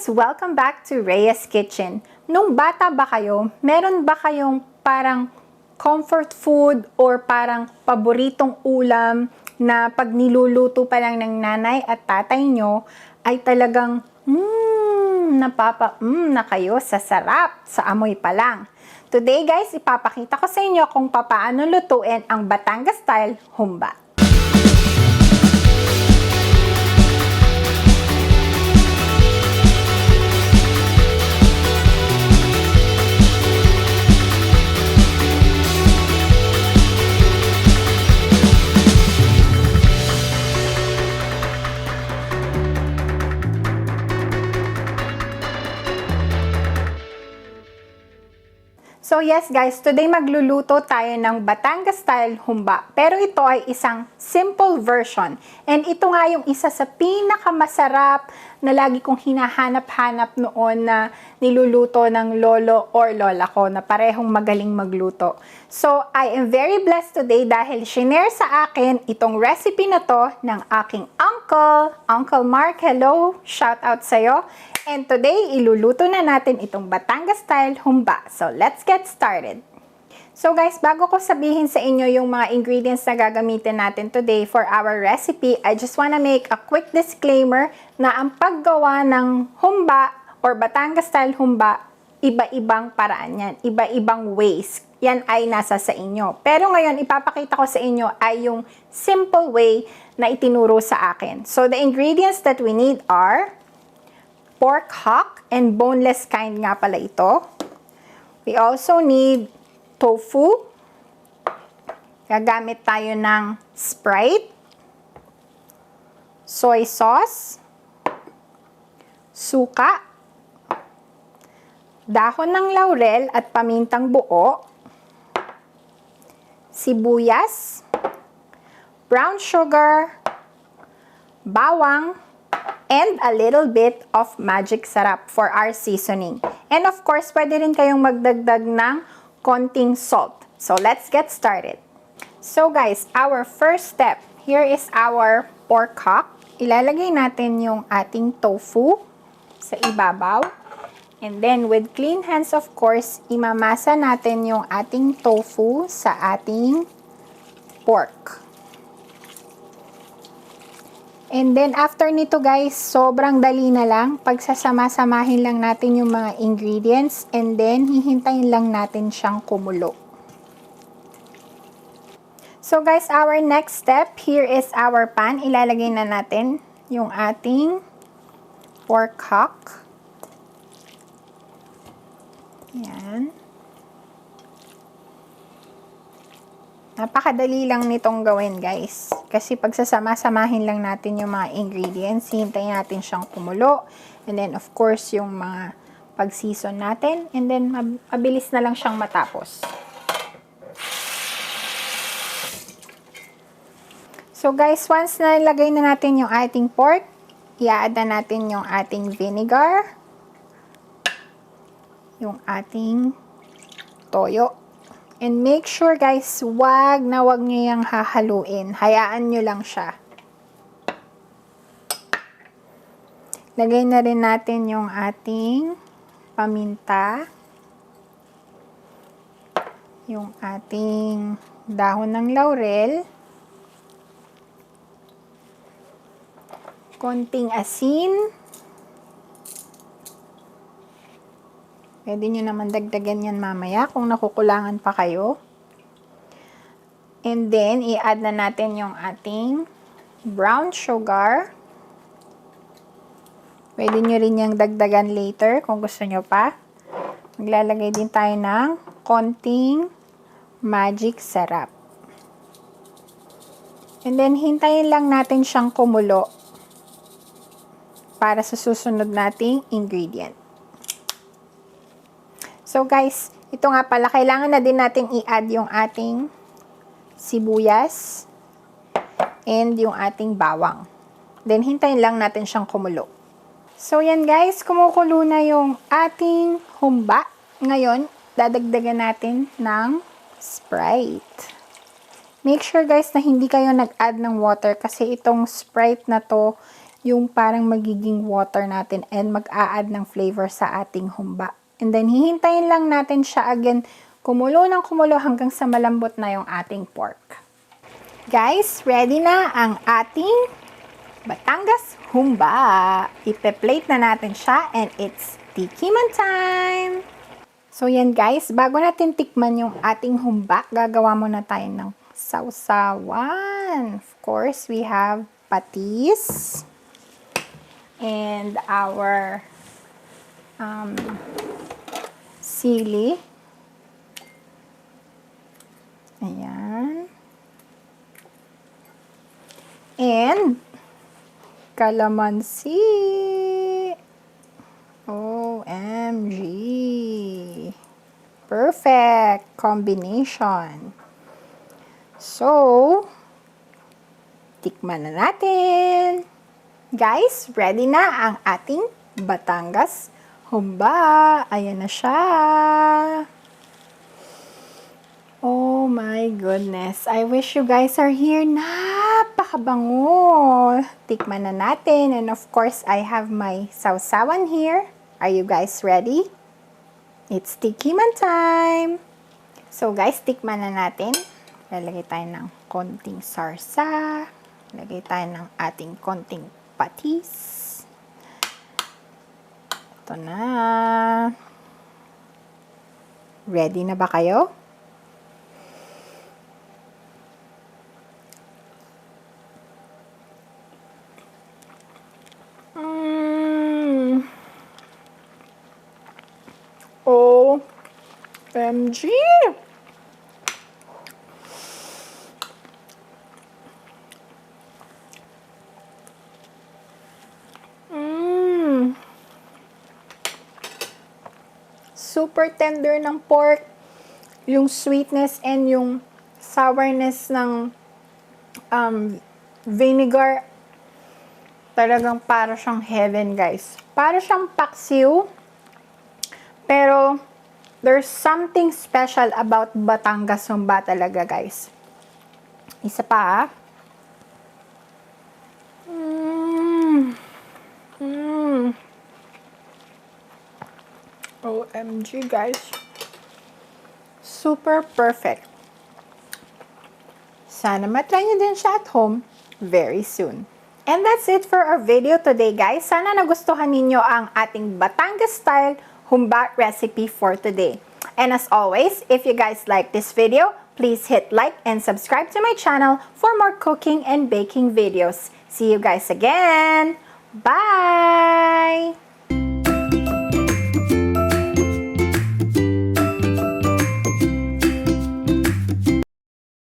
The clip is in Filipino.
guys! Welcome back to Rhea's Kitchen. Nung bata ba kayo, meron ba kayong parang comfort food or parang paboritong ulam na pag niluluto pa lang ng nanay at tatay nyo ay talagang na kayo sa sarap, sa amoy pa lang. Today guys, ipapakita ko sa inyo kung paano lutuin ang Batangas style humba. So yes guys, today magluluto tayo ng Batangas style humba. Pero ito ay isang simple version. And ito nga yung isa sa pinakamasarap na lagi kong hinahanap-hanap noon na niluluto ng lolo or lola ko na parehong magaling magluto. So I am very blessed today dahil shinare sa akin itong recipe na to ng aking Uncle Mark. Hello, shout out sa'yo. And today, iluluto na natin itong Batangas style humba. So, let's get started. So guys, bago ko sabihin sa inyo yung mga ingredients na gagamitin natin today for our recipe, I just wanna make a quick disclaimer na ang paggawa ng humba or Batangas style humba, iba-ibang paraan yan, iba-ibang ways. Yan ay nasa sa inyo. Pero ngayon, ipapakita ko sa inyo ay yung simple way na itinuro sa akin. So, the ingredients that we need are pork hock, and boneless kind nga pala ito. We also need tofu. Gagamit tayo ng Sprite, soy sauce, suka, dahon ng laurel at pamintang buo, sibuyas, brown sugar, bawang, and a little bit of magic sarap for our seasoning. And of course, pwede rin kayong magdagdag ng konting salt. So, let's get started. So guys, our first step, here is our pork hock. Ilalagay natin yung ating tofu sa ibabaw. And then, with clean hands, of course, imamasa natin yung ating tofu sa ating pork. And then, after nito guys, sobrang dali na lang. Pagsasama-samahin lang natin yung mga ingredients. And then, hihintayin lang natin siyang kumulo. So guys, our next step, here is our pan. Ilalagay na natin yung ating pork hock. Yan. Napakadali lang nitong gawin guys. Kasi pagsasama-samahin lang natin yung mga ingredients, hintayin natin siyang kumulo. And then of course yung mga pag-season natin. And then mabilis na lang siyang matapos. So guys, once na ilagay na natin yung ating pork, i-add na natin yung ating vinegar, yung ating toyo. And make sure guys, wag nyo yung hahaluin. Hayaan nyo lang siya. Lagay na rin natin yung ating paminta. Yung ating dahon ng laurel. Konting asin. Pwede nyo naman dagdagan yan mamaya kung nakukulangan pa kayo. And then, i-add na natin yung ating brown sugar. Pwede nyo rin yung dagdagan later kung gusto nyo pa. Maglalagay din tayo ng konting magic sarap. And then, hintayin lang natin siyang kumulo para sa susunod nating ingredient. So guys, ito nga pala, kailangan na din natin i-add yung ating sibuyas and yung ating bawang. Then, hintayin lang natin siyang kumulo. So yan guys, kumukulo na yung ating humba. Ngayon, dadagdagan natin ng Sprite. Make sure guys na hindi kayo nag-add ng water kasi itong Sprite na to, yung parang magiging water natin and mag-a-add ng flavor sa ating humba. And then, hihintayin lang natin siya again kumulo ng kumulo hanggang sa malambot na yung ating pork. Guys, ready na ang ating Batangas Humba. Ipe-plate na natin siya and it's tikiman time! So yan guys, bago natin tikman yung ating humba, gagawa muna tayo ng sausawan. Of course, we have patis and our sili. Ayan. And calamansi. OMG. Perfect combination. So, tikman na natin. Guys, ready na ang ating Batangas Humba. Ayan na siya. Oh my goodness. I wish you guys are here. Napakabango. Tikman na natin. And of course, I have my sausawan here. Are you guys ready? It's tikiman time. So guys, tikman na natin. Lalagay tayo ng konting sarsa. Lagay tayo ng ating konting patis. Ito na. Ready na ba kayo? OMG! Super tender ng pork. Yung sweetness and yung sourness ng vinegar. Talagang para siyang heaven, guys. Para siyang paksiw. Pero, there's something special about Batangas Humba talaga, guys. Isa pa, OMG, guys. Super perfect. Sana matry nyo din siya at home very soon. And that's it for our video today, guys. Sana nagustuhan ninyo ang ating Batangas style humba recipe for today. And as always, if you guys like this video, please hit like and subscribe to my channel for more cooking and baking videos. See you guys again. Bye!